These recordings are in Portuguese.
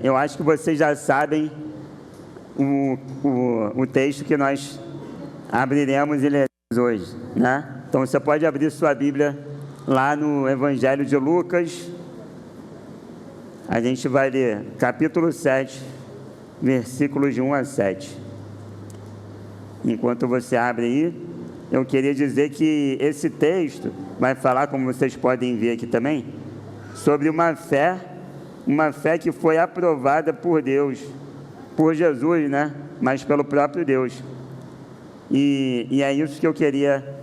eu acho que vocês já sabem o texto que nós abriremos e leremos hoje, né? Então, você pode abrir sua Bíblia lá no Evangelho de Lucas. A gente vai ler capítulo 7, versículos de 1 a 7. Enquanto você abre aí, eu queria dizer que esse texto vai falar, como vocês podem ver aqui também, sobre uma fé que foi aprovada por Deus, por Jesus, né? Mas pelo próprio Deus. E é isso que eu queria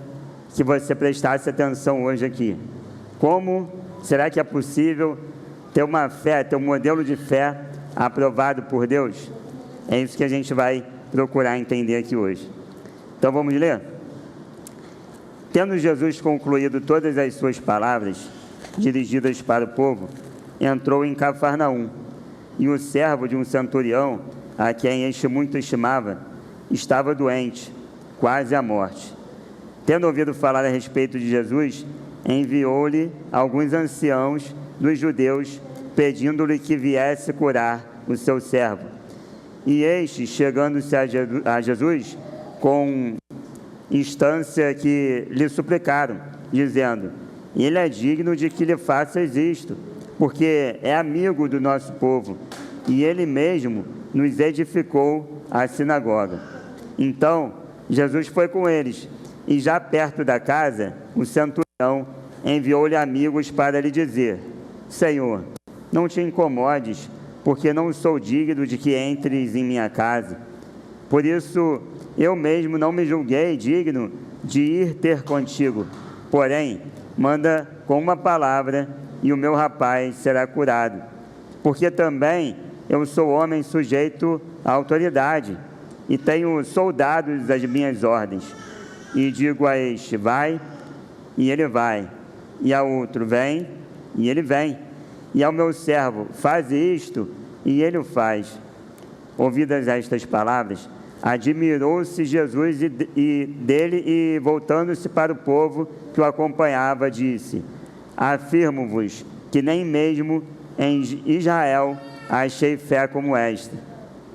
que você prestasse atenção hoje aqui. Como será que é possível ter uma fé, ter um modelo de fé aprovado por Deus? É isso que a gente vai procurar entender aqui hoje. Então vamos ler? Tendo Jesus concluído todas as suas palavras dirigidas para o povo, entrou em Cafarnaum, e o servo de um centurião, a quem este muito estimava, estava doente, quase à morte. Tendo ouvido falar a respeito de Jesus, enviou-lhe alguns anciãos dos judeus, pedindo-lhe que viesse curar o seu servo. E estes, chegando-se a Jesus, com instância que lhe suplicaram, dizendo: ele é digno de que lhe faças isto, porque é amigo do nosso povo, e ele mesmo nos edificou a sinagoga. Então, Jesus foi com eles, e já perto da casa, o centurião enviou-lhe amigos para lhe dizer: Senhor, não te incomodes, porque não sou digno de que entres em minha casa. Por isso, eu mesmo não me julguei digno de ir ter contigo. Porém, manda com uma palavra, e o meu rapaz será curado. Porque também eu sou homem sujeito à autoridade, e tenho soldados às minhas ordens. E digo a este: vai, e ele vai. E a outro: vem, e ele vem. E ao meu servo: faz isto, e ele o faz. Ouvidas estas palavras, admirou-se Jesus dele, e voltando-se para o povo que o acompanhava, disse: afirmo-vos que nem mesmo em Israel achei fé como esta.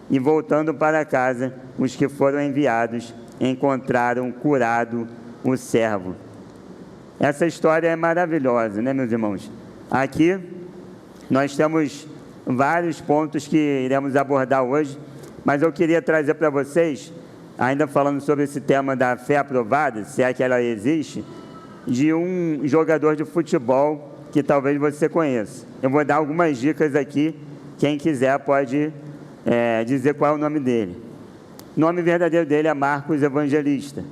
E voltando para casa, os que foram enviados encontraram curado o servo. Essa história é maravilhosa, né, meus irmãos? Aqui nós temos vários pontos que iremos abordar hoje, mas eu queria trazer para vocês, ainda falando sobre esse tema da fé aprovada, se é que ela existe, de um jogador de futebol que talvez você conheça. Eu vou dar algumas dicas aqui, quem quiser pode dizer qual é o nome dele. O nome verdadeiro dele é Marcos Evangelista.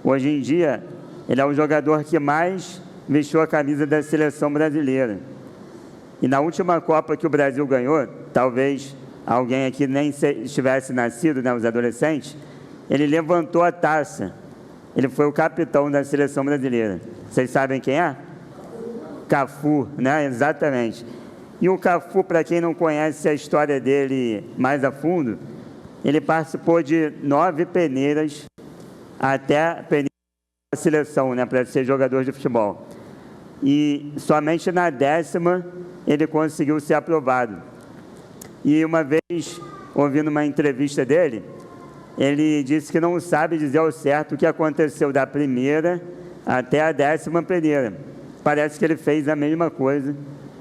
Hoje em dia, ele é o jogador que mais vestiu a camisa da seleção brasileira. E na última Copa que o Brasil ganhou, talvez alguém aqui nem estivesse nascido, né, os adolescentes, ele levantou a taça. Ele foi o capitão da seleção brasileira. Vocês sabem quem é? Cafu, né? Exatamente. E o Cafu, para quem não conhece a história dele mais a fundo, ele participou de 9 peneiras até a peneira da seleção, né, para ser jogador de futebol. E somente na 10ª ele conseguiu ser aprovado. E uma vez, ouvindo uma entrevista dele, ele disse que não sabe dizer ao certo o que aconteceu da primeira até a 10ª peneira. Parece que ele fez a mesma coisa,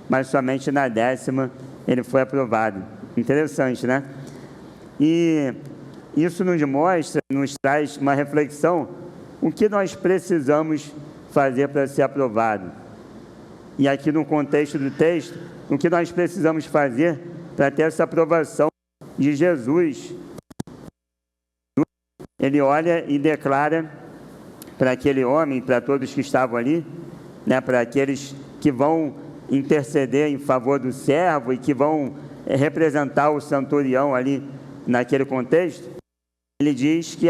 mas somente na 10ª ele foi aprovado. Interessante, né? E isso nos mostra, nos traz uma reflexão, o que nós precisamos fazer para ser aprovado. E aqui no contexto do texto, o que nós precisamos fazer para ter essa aprovação de Jesus. Ele olha e declara para aquele homem, para todos que estavam ali, né, para aqueles que vão interceder em favor do servo e que vão representar o centurião ali naquele contexto, ele diz que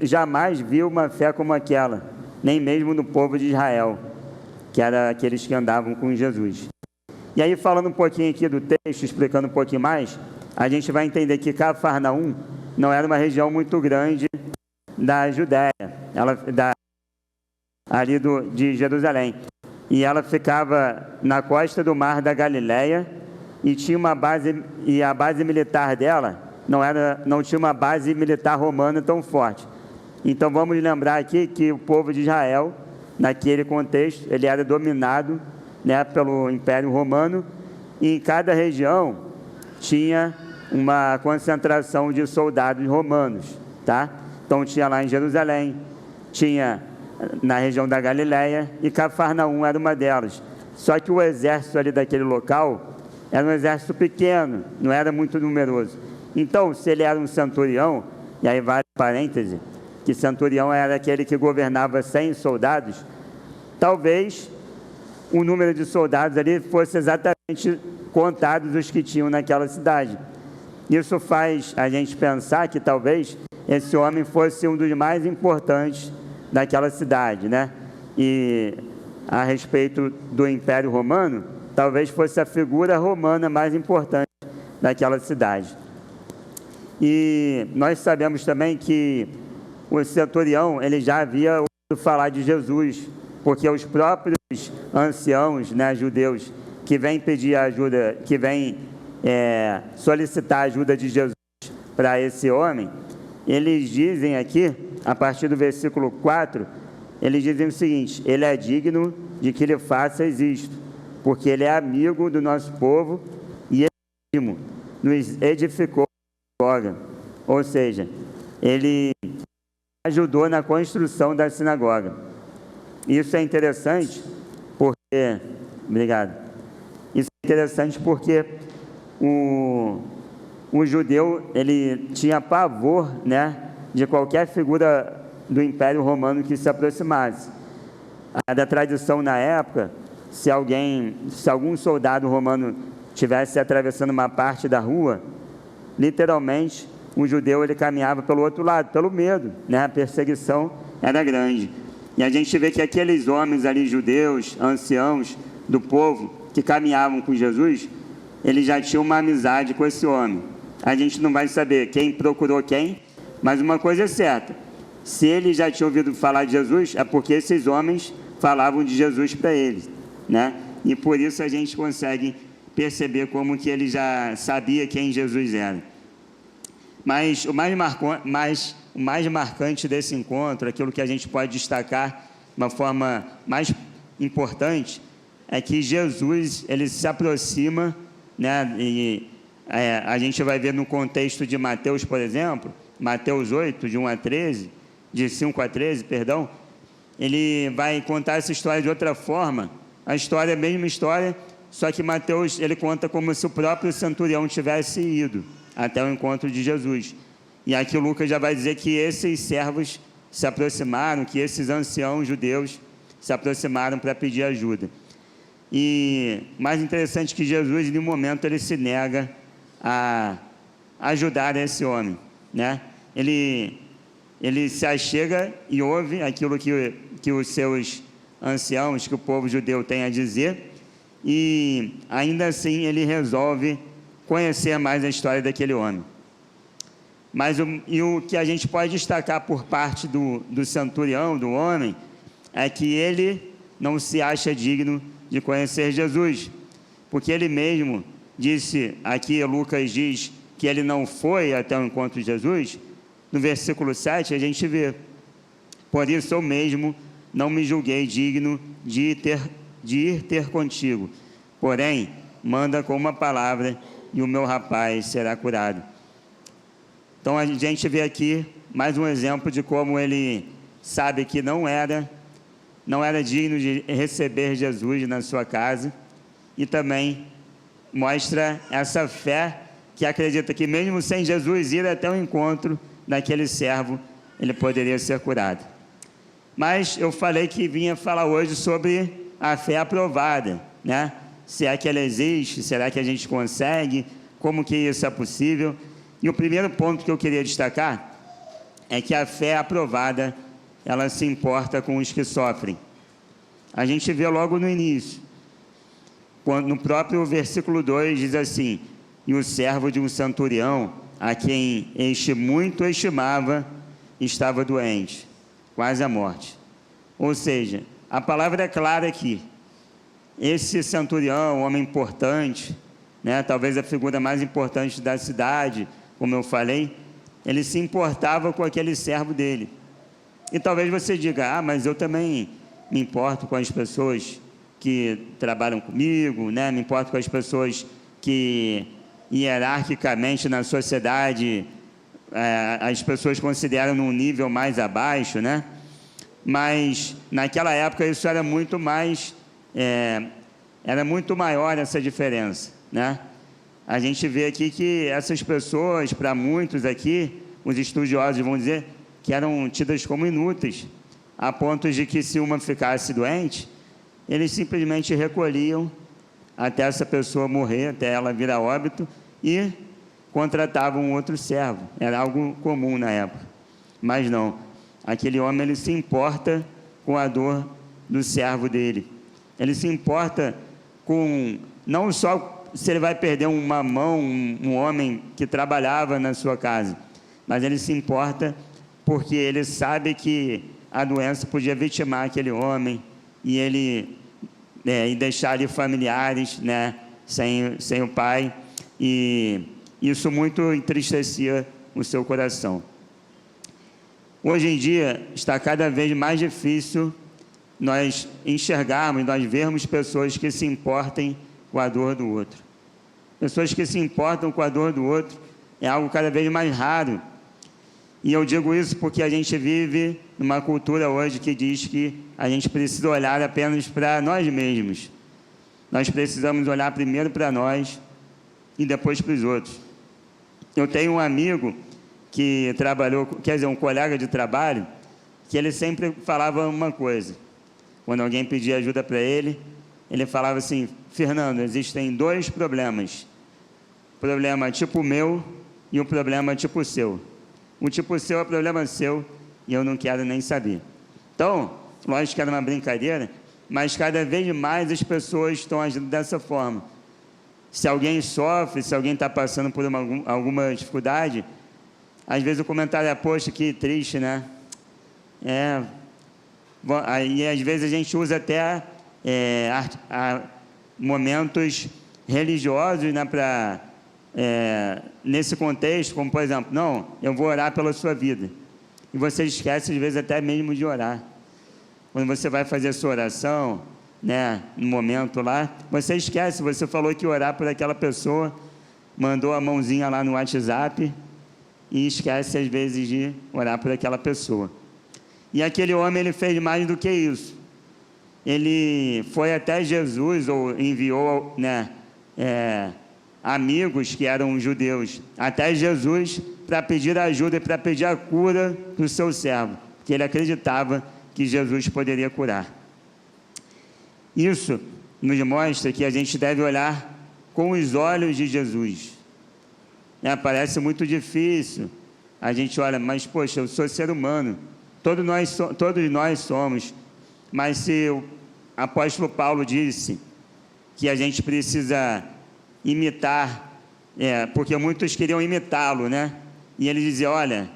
jamais viu uma fé como aquela, nem mesmo no povo de Israel, que eram aqueles que andavam com Jesus. E aí, falando um pouquinho aqui do texto, explicando um pouquinho mais, a gente vai entender que Cafarnaum não era uma região muito grande da Judéia, de Jerusalém. E ela ficava na costa do mar da Galileia, e tinha uma base, e a base militar dela não tinha uma base militar romana tão forte. Então vamos lembrar aqui que o povo de Israel, naquele contexto, ele era dominado, né, pelo Império Romano, e em cada região tinha uma concentração de soldados romanos, tá? Então tinha lá em Jerusalém, tinha na região da Galileia, e Cafarnaum era uma delas. Só que o exército ali daquele local era um exército pequeno, não era muito numeroso. Então, se ele era um centurião, e aí vale parêntese, que centurião era aquele que governava 100 soldados, talvez o número de soldados ali fosse exatamente contados os que tinham naquela cidade. Isso faz a gente pensar que talvez esse homem fosse um dos mais importantes daquela cidade, né? E a respeito do Império Romano, talvez fosse a figura romana mais importante daquela cidade. E nós sabemos também que o centurião, ele já havia ouvido falar de Jesus, porque os próprios anciãos, né, judeus, que vêm pedir ajuda, que vêm solicitar a ajuda de Jesus para esse homem, eles dizem aqui, a partir do versículo 4, eles dizem o seguinte: ele é digno de que lhe faças isto, porque ele é amigo do nosso povo e ele nos edificou a sinagoga. Ou seja, ele ajudou na construção da sinagoga. Isso é interessante porque... Obrigado. Isso é interessante porque o judeu, ele tinha pavor, né, de qualquer figura do Império Romano que se aproximasse. Da tradição na época, se algum soldado romano estivesse atravessando uma parte da rua, literalmente, o judeu ele caminhava pelo outro lado, pelo medo, né? A perseguição era grande. E a gente vê que aqueles homens ali, judeus, anciãos do povo, que caminhavam com Jesus, eles já tinham uma amizade com esse homem. A gente não vai saber quem procurou quem, mas uma coisa é certa: se eles já tinham ouvido falar de Jesus, é porque esses homens falavam de Jesus para eles, né? E por isso a gente consegue perceber como que ele já sabia quem Jesus era. Mas o mais marcante desse encontro, aquilo que a gente pode destacar de uma forma mais importante, é que Jesus, ele se aproxima, né? E a gente vai ver no contexto de Mateus, por exemplo, Mateus 8, de 1 a 13, de 5 a 13, perdão, ele vai contar essa história de outra forma. A história é a mesma história, só que Mateus, ele conta como se o próprio centurião tivesse ido até o encontro de Jesus. E aqui o Lucas já vai dizer que esses servos se aproximaram, que esses anciãos judeus se aproximaram para pedir ajuda. E mais interessante que Jesus, em um momento, ele se nega a ajudar esse homem, né? Ele se achega e ouve aquilo que os seus anciãos, que o povo judeu tem a dizer, e ainda assim ele resolve conhecer mais a história daquele homem. Mas o que a gente pode destacar por parte do centurião, do homem, é que ele não se acha digno de conhecer Jesus, porque ele mesmo disse, aqui Lucas diz que ele não foi até o encontro de Jesus. No versículo 7 a gente vê: por isso eu mesmo não me julguei digno de ir ter contigo, porém manda com uma palavra e o meu rapaz será curado. Então a gente vê aqui mais um exemplo de como ele sabe que não era digno de receber Jesus na sua casa, e também mostra essa fé que acredita que mesmo sem Jesus ir até o encontro daquele servo, ele poderia ser curado. Mas eu falei que vinha falar hoje sobre a fé aprovada, né? Se é que ela existe, será que a gente consegue, como que isso é possível? E o primeiro ponto que eu queria destacar é que a fé aprovada, ela se importa com os que sofrem. A gente vê logo no início, no próprio versículo 2 diz assim: e o servo de um centurião, a quem este muito estimava, estava doente, quase à morte. Ou seja, a palavra é clara aqui: esse centurião, um homem importante, né? Talvez a figura mais importante da cidade, como eu falei, ele se importava com aquele servo dele. E talvez você diga, mas eu também me importo com as pessoas que trabalham comigo, né? Me importo com as pessoas que hierarquicamente na sociedade as pessoas consideram num nível mais abaixo, né? Mas naquela época isso era muito mais, era muito maior essa diferença, né? A gente vê aqui que essas pessoas, para muitos aqui, os estudiosos vão dizer que eram tidas como inúteis, a ponto de que se uma ficasse doente, eles simplesmente recolhiam até essa pessoa morrer, até ela vir a óbito, e contratavam um outro servo. Era algo comum na época. Mas não, aquele homem ele se importa com a dor do servo dele. Ele se importa com, não só se ele vai perder uma mão, um homem que trabalhava na sua casa, mas ele se importa porque ele sabe que a doença podia vitimar aquele homem e ele e deixar ali familiares, né, sem o pai, e isso muito entristecia o seu coração. Hoje em dia está cada vez mais difícil nós enxergarmos, nós vermos pessoas que se importem com a dor do outro. Pessoas que se importam com a dor do outro é algo cada vez mais raro. E eu digo isso porque a gente vive numa cultura hoje que diz que a gente precisa olhar apenas para nós mesmos. Nós precisamos olhar primeiro para nós e depois para os outros. Eu tenho um amigo que trabalhou, quer dizer, um colega de trabalho, que ele sempre falava uma coisa. Quando alguém pedia ajuda para ele, ele falava assim: Fernando, existem dois problemas. Problema tipo meu e um problema tipo seu. O tipo seu é problema seu e eu não quero nem saber. Então, lógico que era uma brincadeira, mas cada vez mais as pessoas estão agindo dessa forma. Se alguém sofre, se alguém está passando por alguma dificuldade, às vezes o comentário é: poxa, que triste, né? Aí às vezes a gente usa até momentos religiosos, né, nesse contexto, como por exemplo, não, eu vou orar pela sua vida. E você esquece às vezes até mesmo de orar. Quando você vai fazer a sua oração, né, no momento lá, você esquece, você falou que ia orar por aquela pessoa, mandou a mãozinha lá no WhatsApp e esquece às vezes de orar por aquela pessoa. E aquele homem, ele fez mais do que isso. Ele foi até Jesus, ou enviou, né, amigos que eram judeus, até Jesus, para pedir ajuda e para pedir a cura do seu servo, porque ele acreditava que Jesus poderia curar. Isso nos mostra que a gente deve olhar com os olhos de Jesus. Parece muito difícil, a gente olha, mas poxa, eu sou ser humano, todos nós somos, mas se o apóstolo Paulo disse que a gente precisa imitar, porque muitos queriam imitá-lo, né? E ele dizia: olha,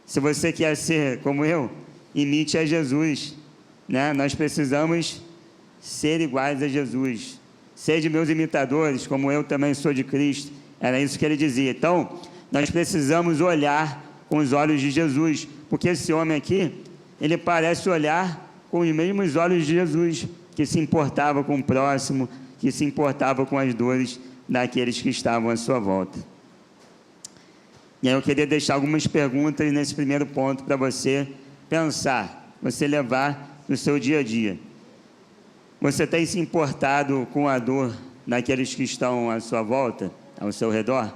se você quer ser como eu, imite a Jesus, né? Nós precisamos ser iguais a Jesus. Sede meus imitadores, como eu também sou de Cristo. Era isso que ele dizia. Então, nós precisamos olhar com os olhos de Jesus, porque esse homem aqui, ele parece olhar com os mesmos olhos de Jesus, que se importava com o próximo, que se importava com as dores daqueles que estavam à sua volta. E aí eu queria deixar algumas perguntas nesse primeiro ponto para você pensar, você levar no seu dia a dia. Você tem se importado com a dor daqueles que estão à sua volta, ao seu redor?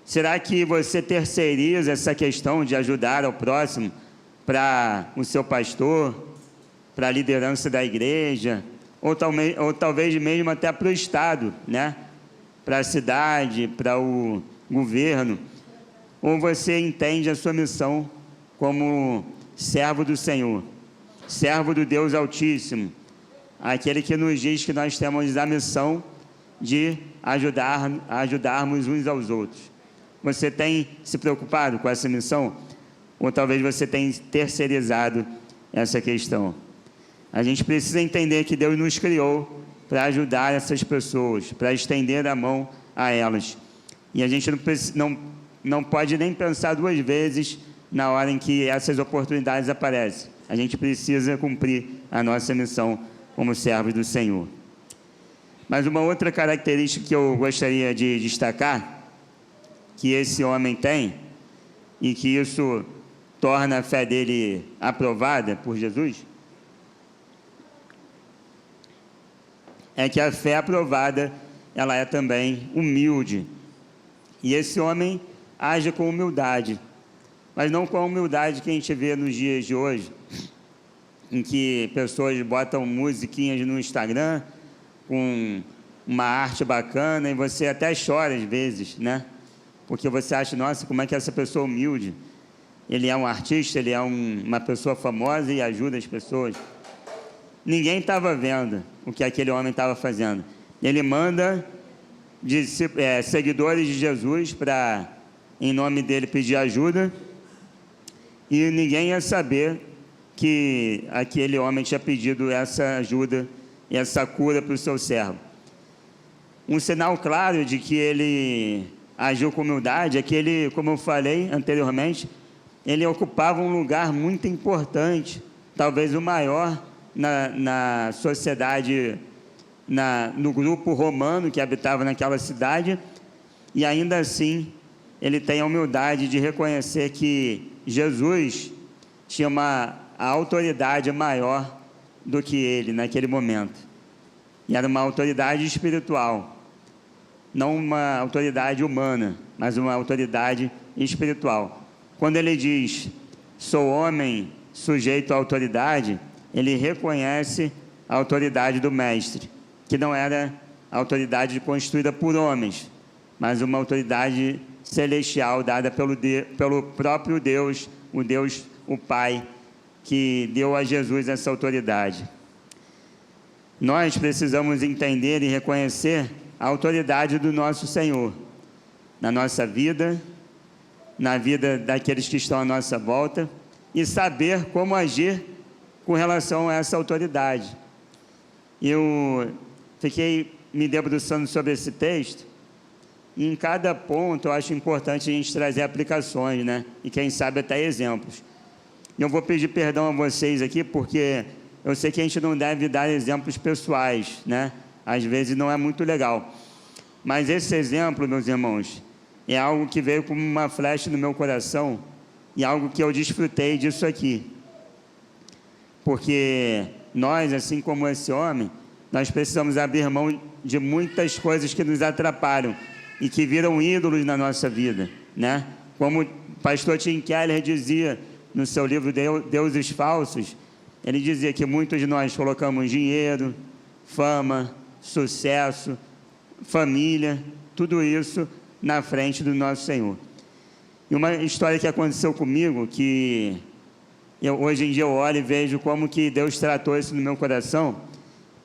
Será que você terceiriza essa questão de ajudar ao próximo para o seu pastor, para a liderança da igreja, ou talvez mesmo até para o Estado, né? Para a cidade, para o governo? Ou você entende a sua missão como servo do Senhor, servo do Deus Altíssimo, aquele que nos diz que nós temos a missão de ajudarmos uns aos outros? Você tem se preocupado com essa missão? Ou talvez você tenha terceirizado essa questão? A gente precisa entender que Deus nos criou para ajudar essas pessoas, para estender a mão a elas. E a gente não pode nem pensar duas vezes na hora em que essas oportunidades aparecem. A gente precisa cumprir a nossa missão como servos do Senhor. Mas uma outra característica que eu gostaria de destacar, que esse homem tem, e que isso torna a fé dele aprovada por Jesus, é que a fé aprovada, ela é também humilde. E esse homem age com humildade, mas não com a humildade que a gente vê nos dias de hoje, em que pessoas botam musiquinhas no Instagram, com uma arte bacana, e você até chora às vezes, né? Porque você acha, nossa, como é que essa pessoa humilde? Ele é um artista, ele é uma pessoa famosa e ajuda as pessoas. Ninguém estava vendo o que aquele homem estava fazendo. Ele manda seguidores de Jesus para, em nome dele, pedir ajuda, e ninguém ia saber que aquele homem tinha pedido essa ajuda e essa cura para o seu servo. Um sinal claro de que ele agiu com humildade é que ele, como eu falei anteriormente, ele ocupava um lugar muito importante, talvez o maior na sociedade, no grupo romano que habitava naquela cidade, e ainda assim ele tem a humildade de reconhecer que Jesus tinha a autoridade maior do que ele naquele momento, e era uma autoridade espiritual, não uma autoridade humana, mas uma autoridade espiritual. Quando ele diz, sou homem sujeito à autoridade, ele reconhece a autoridade do mestre, que não era a autoridade constituída por homens, mas uma autoridade celestial dada pelo próprio Deus, o Pai, que deu a Jesus essa autoridade. Nós precisamos entender e reconhecer a autoridade do nosso Senhor na nossa vida, na vida daqueles que estão à nossa volta, e saber como agir com relação a essa autoridade. Eu fiquei me debruçando sobre esse texto, e em cada ponto eu acho importante a gente trazer aplicações, né? E quem sabe até exemplos. Eu vou pedir perdão a vocês aqui, porque eu sei que a gente não deve dar exemplos pessoais, né? Às vezes não é muito legal. Mas esse exemplo, meus irmãos, é algo que veio como uma flecha no meu coração, e algo que eu desfrutei disso aqui. Porque nós, assim como esse homem, nós precisamos abrir mão de muitas coisas que nos atrapalham e que viram ídolos na nossa vida, né? Como o pastor Tim Keller dizia no seu livro Deuses Falsos, ele dizia que muitos de nós colocamos dinheiro, fama, sucesso, família, tudo isso na frente do nosso Senhor. E uma história que aconteceu comigo, que hoje em dia eu olho e vejo como que Deus tratou isso no meu coração,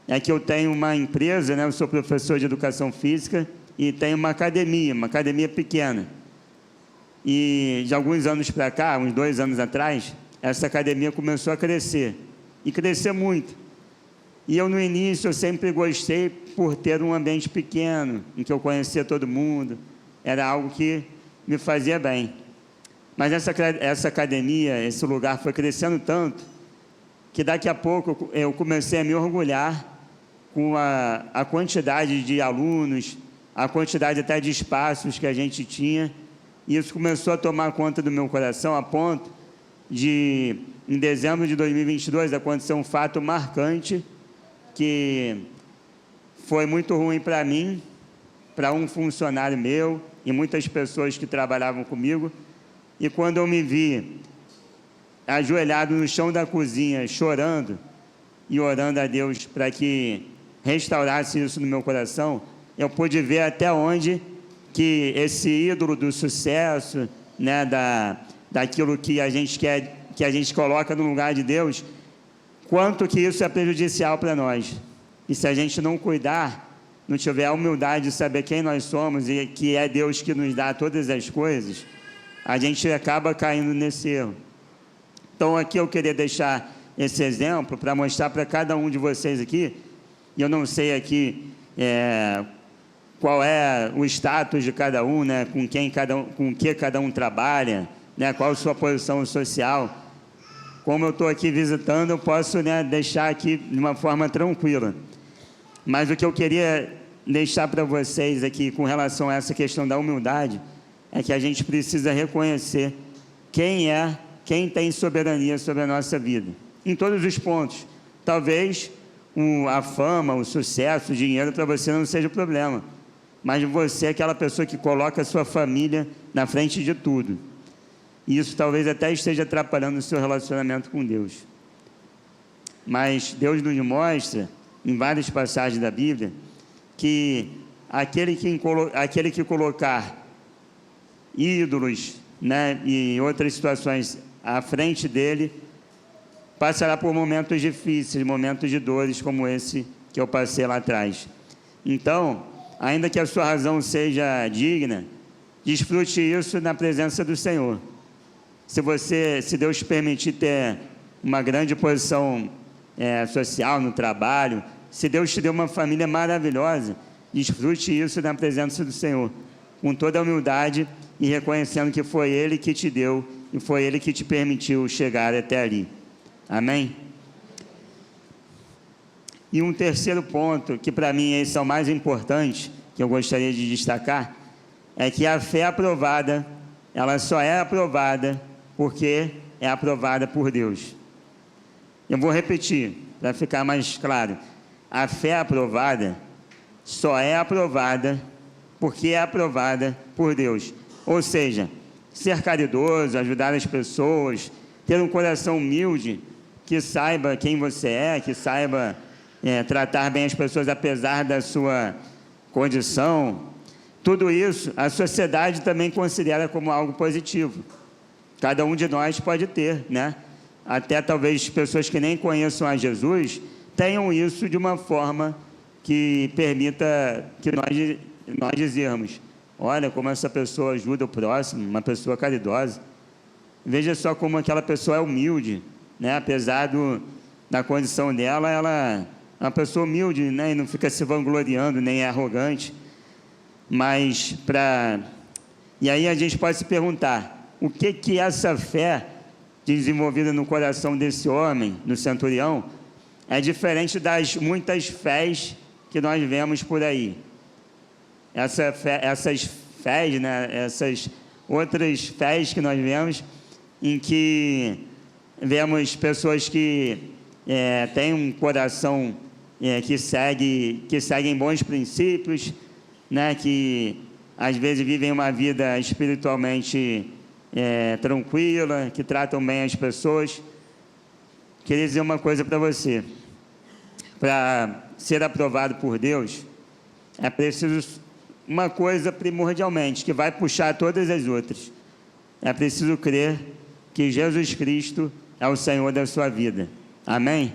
é que eu tenho uma empresa, né? Eu sou professor de educação física e tenho uma academia pequena. E de alguns anos para cá, uns 2 anos atrás, essa academia começou a crescer, e crescer muito. E eu, no início, eu sempre gostei por ter um ambiente pequeno, em que eu conhecia todo mundo, era algo que me fazia bem. Mas essa academia, esse lugar foi crescendo tanto, que daqui a pouco eu comecei a me orgulhar com a quantidade de alunos, a quantidade até de espaços que a gente tinha, e isso começou a tomar conta do meu coração, a ponto de, em dezembro de 2022, acontecer um fato marcante, que foi muito ruim para mim, para um funcionário meu, e muitas pessoas que trabalhavam comigo, e quando eu me vi ajoelhado no chão da cozinha, chorando e orando a Deus para que restaurasse isso no meu coração, eu pude ver até onde que esse ídolo do sucesso, né, daquilo que a gente quer, que a gente coloca no lugar de Deus, quanto que isso é prejudicial para nós. E se a gente não cuidar, não tiver a humildade de saber quem nós somos e que é Deus que nos dá todas as coisas, a gente acaba caindo nesse erro. Então aqui eu queria deixar esse exemplo para mostrar para cada um de vocês aqui e eu não sei aqui qual é o status de cada um, né? Com que cada um trabalha, né? Qual a sua posição social. Como eu estou aqui visitando, eu posso, né, deixar aqui de uma forma tranquila. Mas o que eu queria deixar para vocês aqui com relação a essa questão da humildade é que a gente precisa reconhecer quem tem soberania sobre a nossa vida, em todos os pontos. Talvez a fama, o sucesso, o dinheiro para você não seja o problema, mas você é aquela pessoa que coloca a sua família na frente de tudo. E isso talvez até esteja atrapalhando o seu relacionamento com Deus. Mas Deus nos mostra, em várias passagens da Bíblia, que aquele que colocar ídolos, né, e outras situações à frente dele, passará por momentos difíceis, momentos de dores como esse que eu passei lá atrás. Então, ainda que a sua razão seja digna, desfrute isso na presença do Senhor. Se Deus permitir ter uma grande posição social no trabalho, se Deus te deu uma família maravilhosa, desfrute isso na presença do Senhor, com toda a humildade e reconhecendo que foi Ele que te deu e foi Ele que te permitiu chegar até ali. Amém? E um terceiro ponto, que para mim esse é o mais importante, que eu gostaria de destacar, é que a fé aprovada, ela só é aprovada porque é aprovada por Deus. Eu vou repetir, para ficar mais claro. A fé aprovada só é aprovada porque é aprovada por Deus. Ou seja, ser caridoso, ajudar as pessoas, ter um coração humilde, que saiba quem você é, que saiba tratar bem as pessoas apesar da sua condição, tudo isso a sociedade também considera como algo positivo. Cada um de nós pode ter, né? Até talvez pessoas que nem conheçam a Jesus tenham isso de uma forma que permita que nós dizermos: olha como essa pessoa ajuda o próximo, uma pessoa caridosa. Veja só como aquela pessoa é humilde, né? Apesar da condição dela, ela é uma pessoa humilde, né? E não fica se vangloriando, nem é arrogante. E aí a gente pode se perguntar, o que essa fé desenvolvida no coração desse homem, no centurião, é diferente das muitas fés que nós vemos por aí. Essas fés, né? Essas outras fés que nós vemos, em que vemos pessoas que têm um coração que seguem bons princípios, né? Que às vezes vivem uma vida espiritualmente tranquila, que tratam bem as pessoas. Queria dizer uma coisa para você: para ser aprovado por Deus, é preciso uma coisa primordialmente, que vai puxar todas as outras. É preciso crer que Jesus Cristo é o Senhor da sua vida. Amém?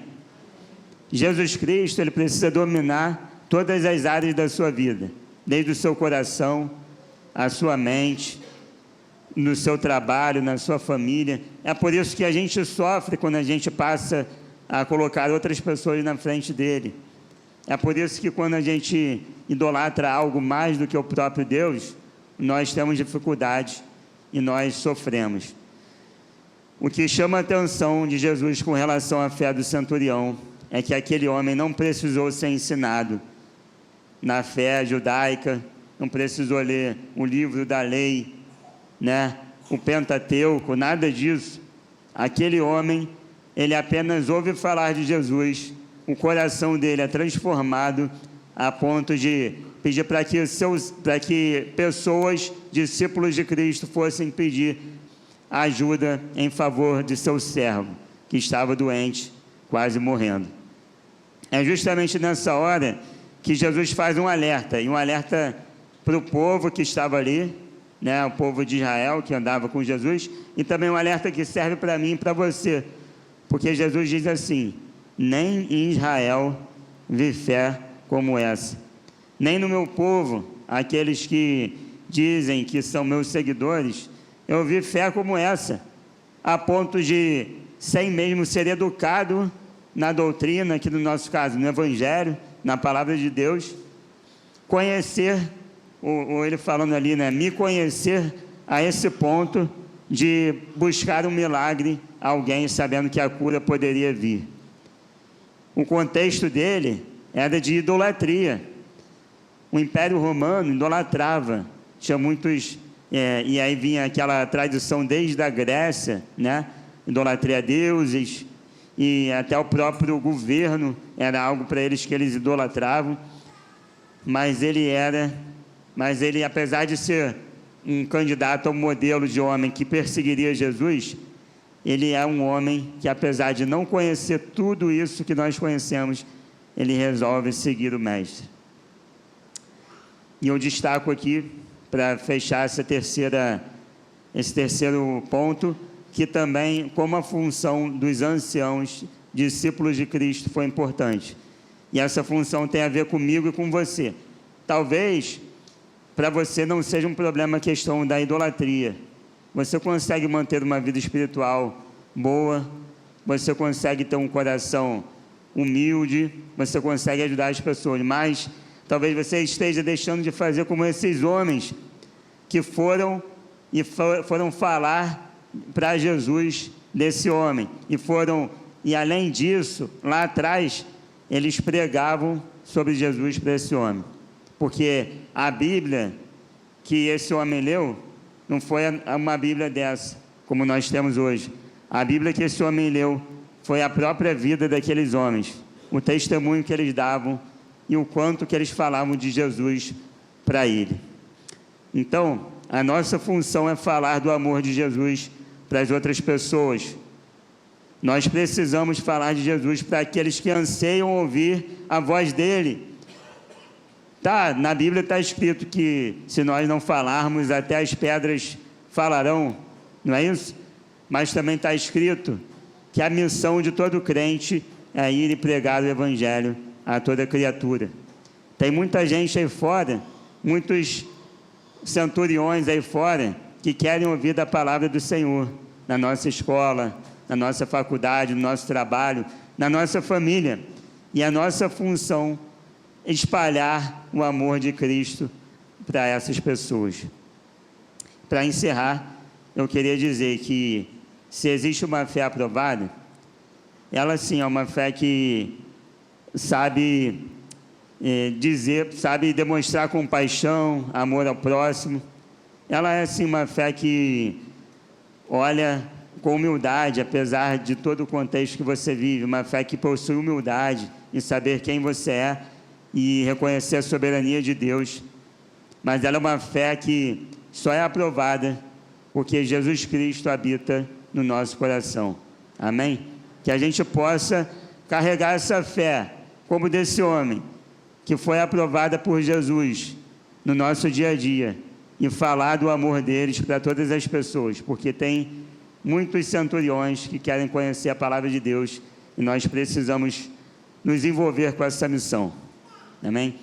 Jesus Cristo, Ele precisa dominar todas as áreas da sua vida, desde o seu coração, a sua mente, no seu trabalho, na sua família. É por isso que a gente sofre quando a gente passa a colocar outras pessoas na frente dele. É por isso que quando a gente idolatra algo mais do que o próprio Deus, nós temos dificuldade e nós sofremos. O que chama a atenção de Jesus com relação à fé do centurião é que aquele homem não precisou ser ensinado na fé judaica, não precisou ler o livro da lei, né? O Pentateuco, nada disso. Aquele homem, ele apenas ouve falar de Jesus, o coração dele é transformado a ponto de pedir para que pessoas, discípulos de Cristo, fossem pedir ajuda em favor de seu servo, que estava doente, quase morrendo. É justamente nessa hora que Jesus faz um alerta, e um alerta para o povo que estava ali, né, o povo de Israel que andava com Jesus, e também um alerta que serve para mim e para você, porque Jesus diz assim: nem em Israel vi fé como essa, nem no meu povo, aqueles que dizem que são meus seguidores, eu vi fé como essa, a ponto de, sem mesmo ser educado na doutrina, aqui no nosso caso, no Evangelho, na palavra de Deus, conhecer, ou ele falando ali, né, me conhecer a esse ponto de buscar um milagre a alguém, sabendo que a cura poderia vir. O contexto dele era de idolatria. O Império Romano idolatrava, tinha muitos, e aí vinha aquela tradição desde a Grécia, né, idolatria a deuses, e até o próprio governo era algo para eles que eles idolatravam, mas ele, apesar de ser um candidato ao modelo de homem que perseguiria Jesus, ele é um homem que, apesar de não conhecer tudo isso que nós conhecemos, ele resolve seguir o Mestre. E eu destaco aqui, para fechar esse terceiro ponto, que também, como a função dos anciãos, discípulos de Cristo, foi importante. E essa função tem a ver comigo e com você. Talvez, para você não seja um problema a questão da idolatria. Você consegue manter uma vida espiritual boa, você consegue ter um coração humilde, você consegue ajudar as pessoas, mas talvez você esteja deixando de fazer como esses homens que foram falar para Jesus desse homem, e além disso, lá atrás, eles pregavam sobre Jesus para esse homem, porque a Bíblia que esse homem leu, não foi uma Bíblia dessa, como nós temos hoje. A Bíblia que esse homem leu foi a própria vida daqueles homens, o testemunho que eles davam e o quanto que eles falavam de Jesus para ele. Então, a nossa função é falar do amor de Jesus para as outras pessoas. Nós precisamos falar de Jesus para aqueles que anseiam ouvir a voz dele. Na Bíblia está escrito que se nós não falarmos, até as pedras falarão, não é isso? Mas também está escrito que a missão de todo crente é ir e pregar o Evangelho a toda criatura. Tem muita gente aí fora, muitos centuriões aí fora, que querem ouvir da palavra do Senhor, na nossa escola, na nossa faculdade, no nosso trabalho, na nossa família. E a nossa função é espalhar o amor de Cristo para essas pessoas. Para encerrar, eu queria dizer que se existe uma fé aprovada, ela sim é uma fé que sabe sabe demonstrar compaixão, amor ao próximo. Ela é sim uma fé que olha com humildade, apesar de todo o contexto que você vive, uma fé que possui humildade em saber quem você é e reconhecer a soberania de Deus. Mas ela é uma fé que só é aprovada porque Jesus Cristo habita no nosso coração. Amém? Que a gente possa carregar essa fé, como desse homem, que foi aprovada por Jesus no nosso dia a dia, e falar do amor deles para todas as pessoas, porque tem muitos centuriões que querem conhecer a palavra de Deus, e nós precisamos nos envolver com essa missão. Amém?